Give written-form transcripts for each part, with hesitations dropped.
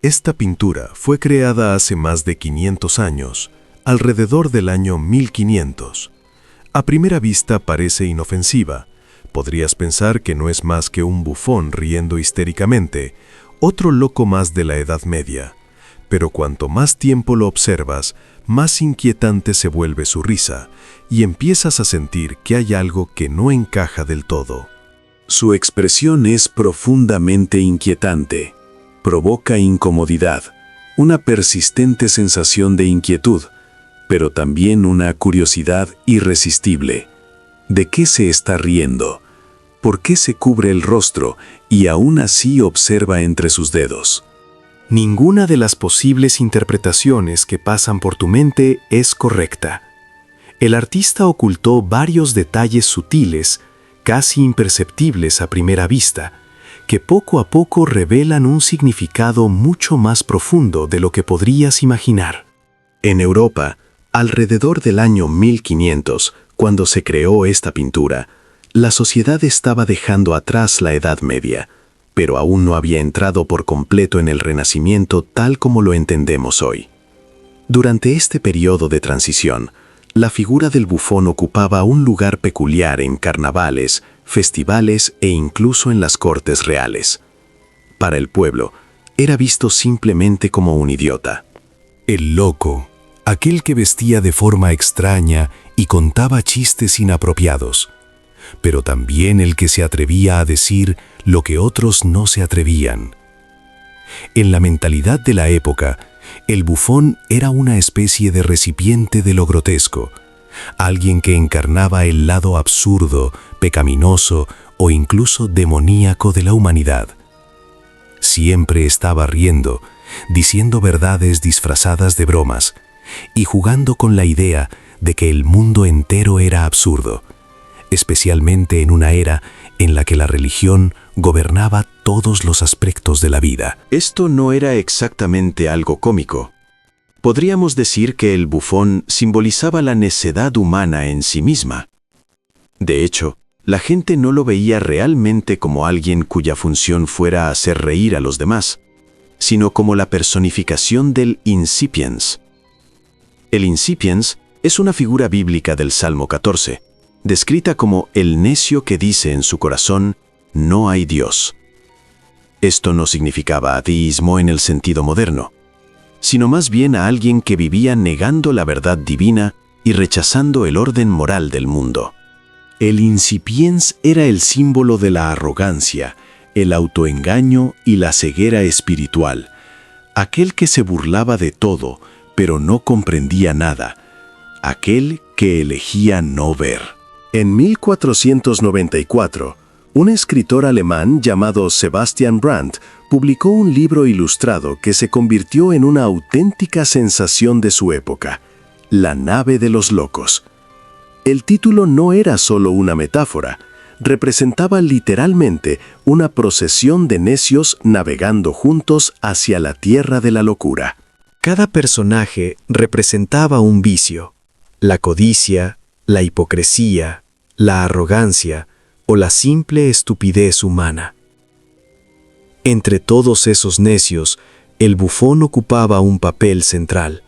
Esta pintura fue creada hace más de 500 años, alrededor del año 1500. A primera vista parece inofensiva. Podrías pensar que no es más que un bufón riendo histéricamente, otro loco más de la Edad Media. Pero cuanto más tiempo lo observas, más inquietante se vuelve su risa, y empiezas a sentir que hay algo que no encaja del todo. Su expresión es profundamente inquietante. Provoca incomodidad, una persistente sensación de inquietud, pero también una curiosidad irresistible. ¿De qué se está riendo? ¿Por qué se cubre el rostro y aún así observa entre sus dedos? Ninguna de las posibles interpretaciones que pasan por tu mente es correcta. El artista ocultó varios detalles sutiles, casi imperceptibles a primera vista, que poco a poco revelan un significado mucho más profundo de lo que podrías imaginar. En Europa, alrededor del año 1500, cuando se creó esta pintura, la sociedad estaba dejando atrás la Edad Media, pero aún no había entrado por completo en el Renacimiento tal como lo entendemos hoy. Durante este periodo de transición, la figura del bufón ocupaba un lugar peculiar en carnavales, festivales e incluso en las cortes reales. Para el pueblo, era visto simplemente como un idiota. El loco, aquel que vestía de forma extraña y contaba chistes inapropiados, pero también el que se atrevía a decir lo que otros no se atrevían. En la mentalidad de la época, el bufón era una especie de recipiente de lo grotesco, alguien que encarnaba el lado absurdo, pecaminoso o incluso demoníaco de la humanidad. Siempre estaba riendo, diciendo verdades disfrazadas de bromas y jugando con la idea de que el mundo entero era absurdo, especialmente en una era en la que la religión gobernaba todos los aspectos de la vida. Esto no era exactamente algo cómico. Podríamos decir que el bufón simbolizaba la necedad humana en sí misma. De hecho, la gente no lo veía realmente como alguien cuya función fuera hacer reír a los demás, sino como la personificación del insipiens. El insipiens es una figura bíblica del Salmo 14, descrita como el necio que dice en su corazón, no hay Dios. Esto no significaba ateísmo en el sentido moderno, sino más bien a alguien que vivía negando la verdad divina y rechazando el orden moral del mundo. El insipiens era el símbolo de la arrogancia, el autoengaño y la ceguera espiritual, aquel que se burlaba de todo, pero no comprendía nada, aquel que elegía no ver. En 1494, un escritor alemán llamado Sebastian Brandt publicó un libro ilustrado que se convirtió en una auténtica sensación de su época, La nave de los locos. El título no era solo una metáfora, representaba literalmente una procesión de necios navegando juntos hacia la tierra de la locura. Cada personaje representaba un vicio: la codicia, la hipocresía, la arrogancia o la simple estupidez humana. Entre todos esos necios, el bufón ocupaba un papel central.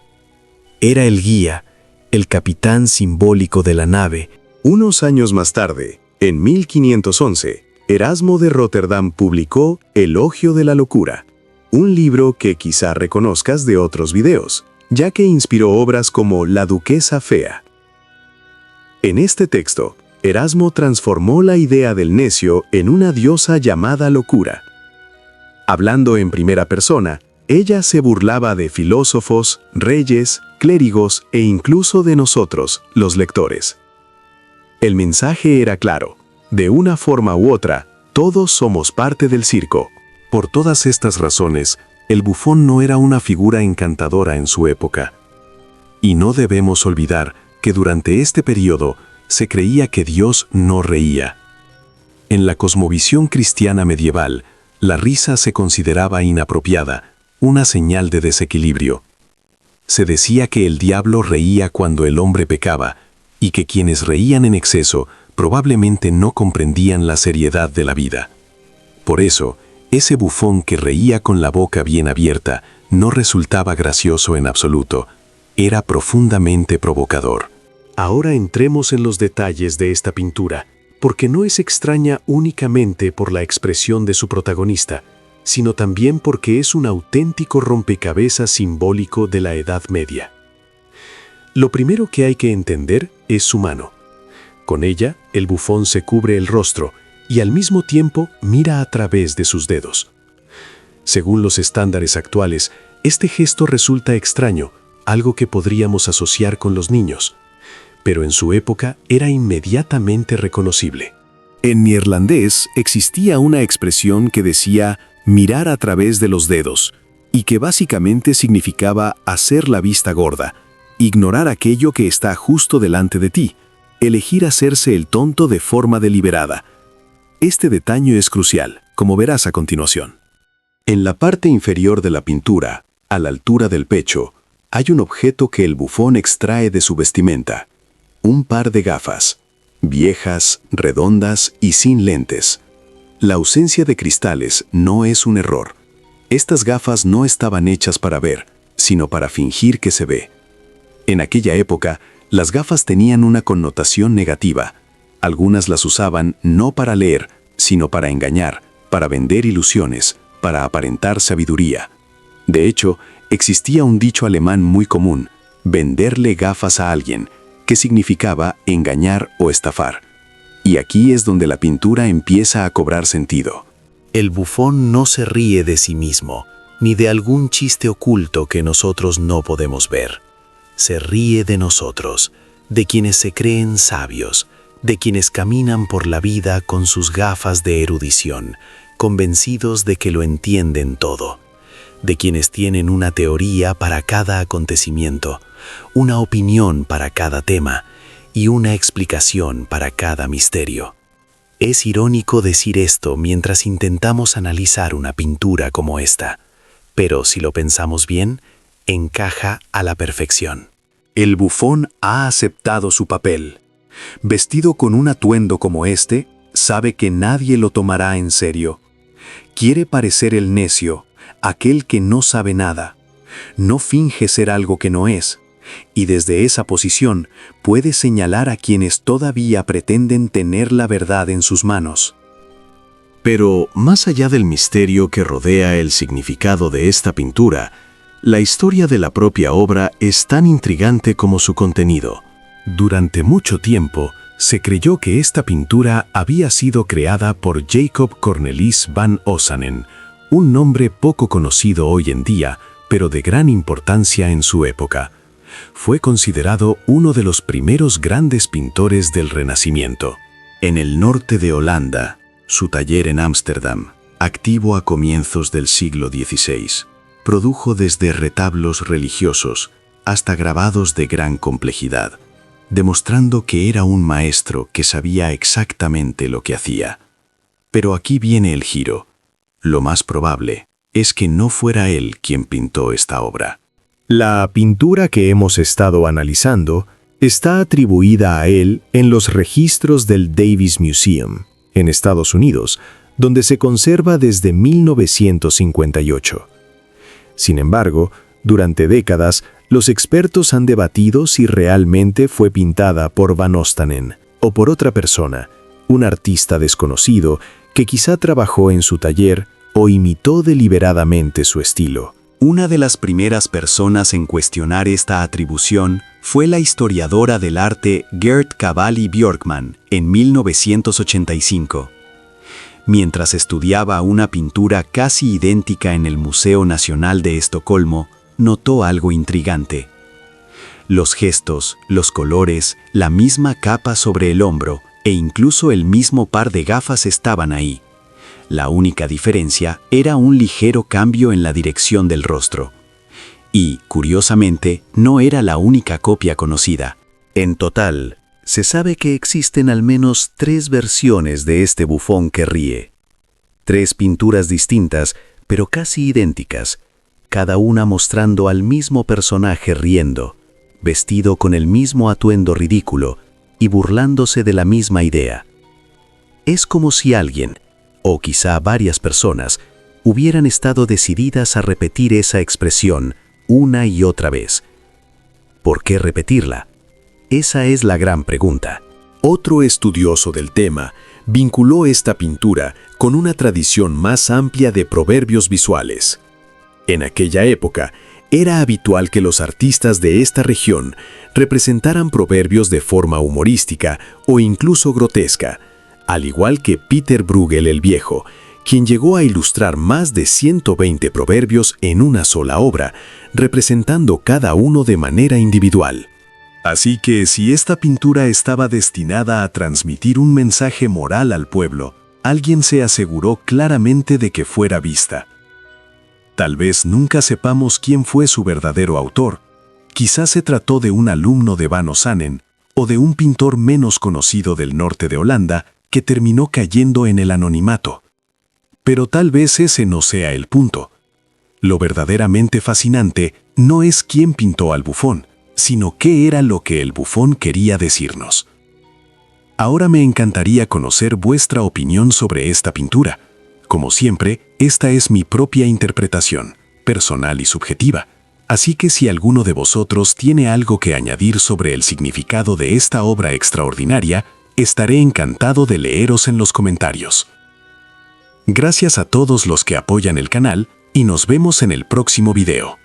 Era el guía, el capitán simbólico de la nave. Unos años más tarde, en 1511, Erasmo de Rotterdam publicó Elogio de la locura, un libro que quizá reconozcas de otros videos, ya que inspiró obras como La duquesa fea. En este texto, Erasmo transformó la idea del necio en una diosa llamada locura. Hablando en primera persona, ella se burlaba de filósofos, reyes, clérigos e incluso de nosotros, los lectores. El mensaje era claro: de una forma u otra, todos somos parte del circo. Por todas estas razones, el bufón no era una figura encantadora en su época. Y no debemos olvidar que durante este periodo se creía que Dios no reía. En la cosmovisión cristiana medieval, la risa se consideraba inapropiada, una señal de desequilibrio. Se decía que el diablo reía cuando el hombre pecaba, y que quienes reían en exceso probablemente no comprendían la seriedad de la vida. Por eso, Ese bufón que reía con la boca bien abierta no resultaba gracioso en absoluto, era profundamente provocador. Ahora entremos en los detalles de esta pintura, porque no es extraña únicamente por la expresión de su protagonista, sino también porque es un auténtico rompecabezas simbólico de la Edad Media. Lo primero que hay que entender es su mano. Con ella, el bufón se cubre el rostro y al mismo tiempo mira a través de sus dedos. Según los estándares actuales, este gesto resulta extraño, algo que podríamos asociar con los niños, pero en su época era inmediatamente reconocible. En neerlandés existía una expresión que decía mirar a través de los dedos, y que básicamente significaba hacer la vista gorda, ignorar aquello que está justo delante de ti, elegir hacerse el tonto de forma deliberada. Este detalle es crucial, como verás a continuación. En la parte inferior de la pintura, a la altura del pecho, hay un objeto que el bufón extrae de su vestimenta. Un par de gafas, viejas, redondas y sin lentes. La ausencia de cristales no es un error. Estas gafas no estaban hechas para ver, sino para fingir que se ve. En aquella época, las gafas tenían una connotación negativa. Algunas las usaban no para leer, sino para engañar, para vender ilusiones, para aparentar sabiduría. De hecho, existía un dicho alemán muy común, venderle gafas a alguien, que significaba engañar o estafar. Y aquí es donde la pintura empieza a cobrar sentido. El bufón no se ríe de sí mismo, ni de algún chiste oculto que nosotros no podemos ver. Se ríe de nosotros, de quienes se creen sabios, de quienes caminan por la vida con sus gafas de erudición, convencidos de que lo entienden todo, de quienes tienen una teoría para cada acontecimiento, una opinión para cada tema y una explicación para cada misterio. Es irónico decir esto mientras intentamos analizar una pintura como esta, pero si lo pensamos bien, encaja a la perfección. El bufón ha aceptado su papel. Vestido con un atuendo como este, sabe que nadie lo tomará en serio. Quiere parecer el necio, aquel que no sabe nada. No finge ser algo que no es, y desde esa posición puede señalar a quienes todavía pretenden tener la verdad en sus manos. Pero más allá del misterio que rodea el significado de esta pintura, la historia de la propia obra es tan intrigante como su contenido. Durante mucho tiempo, se creyó que esta pintura había sido creada por Jacob Cornelis van Osanen, un nombre poco conocido hoy en día, pero de gran importancia en su época. Fue considerado uno de los primeros grandes pintores del Renacimiento. En el norte de Holanda, su taller en Ámsterdam, activo a comienzos del siglo XVI, produjo desde retablos religiosos hasta grabados de gran complejidad, demostrando que era un maestro que sabía exactamente lo que hacía. Pero aquí viene el giro. Lo más probable es que no fuera él quien pintó esta obra. La pintura que hemos estado analizando está atribuida a él en los registros del Davis Museum, en Estados Unidos, donde se conserva desde 1958. Sin embargo, durante décadas, los expertos han debatido si realmente fue pintada por Van Ostanen o por otra persona, un artista desconocido que quizá trabajó en su taller o imitó deliberadamente su estilo. Una de las primeras personas en cuestionar esta atribución fue la historiadora del arte Gert Cavalli Björkman en 1985. Mientras estudiaba una pintura casi idéntica en el Museo Nacional de Estocolmo, notó algo intrigante. Los gestos, los colores, la misma capa sobre el hombro e incluso el mismo par de gafas estaban ahí. La única diferencia era un ligero cambio en la dirección del rostro. Y, curiosamente, no era la única copia conocida. En total, se sabe que existen al menos 3 versiones de este bufón que ríe. 3 pinturas distintas, pero casi idénticas, cada una mostrando al mismo personaje riendo, vestido con el mismo atuendo ridículo y burlándose de la misma idea. Es como si alguien, o quizá varias personas, hubieran estado decididas a repetir esa expresión una y otra vez. ¿Por qué repetirla? Esa es la gran pregunta. Otro estudioso del tema vinculó esta pintura con una tradición más amplia de proverbios visuales. En aquella época, era habitual que los artistas de esta región representaran proverbios de forma humorística o incluso grotesca, al igual que Peter Bruegel el Viejo, quien llegó a ilustrar más de 120 proverbios en una sola obra, representando cada uno de manera individual. Así que si esta pintura estaba destinada a transmitir un mensaje moral al pueblo, alguien se aseguró claramente de que fuera vista. Tal vez nunca sepamos quién fue su verdadero autor. Quizás se trató de un alumno de Van Osanen o de un pintor menos conocido del norte de Holanda que terminó cayendo en el anonimato. Pero tal vez ese no sea el punto. Lo verdaderamente fascinante no es quién pintó al bufón, sino qué era lo que el bufón quería decirnos. Ahora me encantaría conocer vuestra opinión sobre esta pintura. Como siempre, esta es mi propia interpretación, personal y subjetiva. Así que si alguno de vosotros tiene algo que añadir sobre el significado de esta obra extraordinaria, estaré encantado de leeros en los comentarios. Gracias a todos los que apoyan el canal y nos vemos en el próximo video.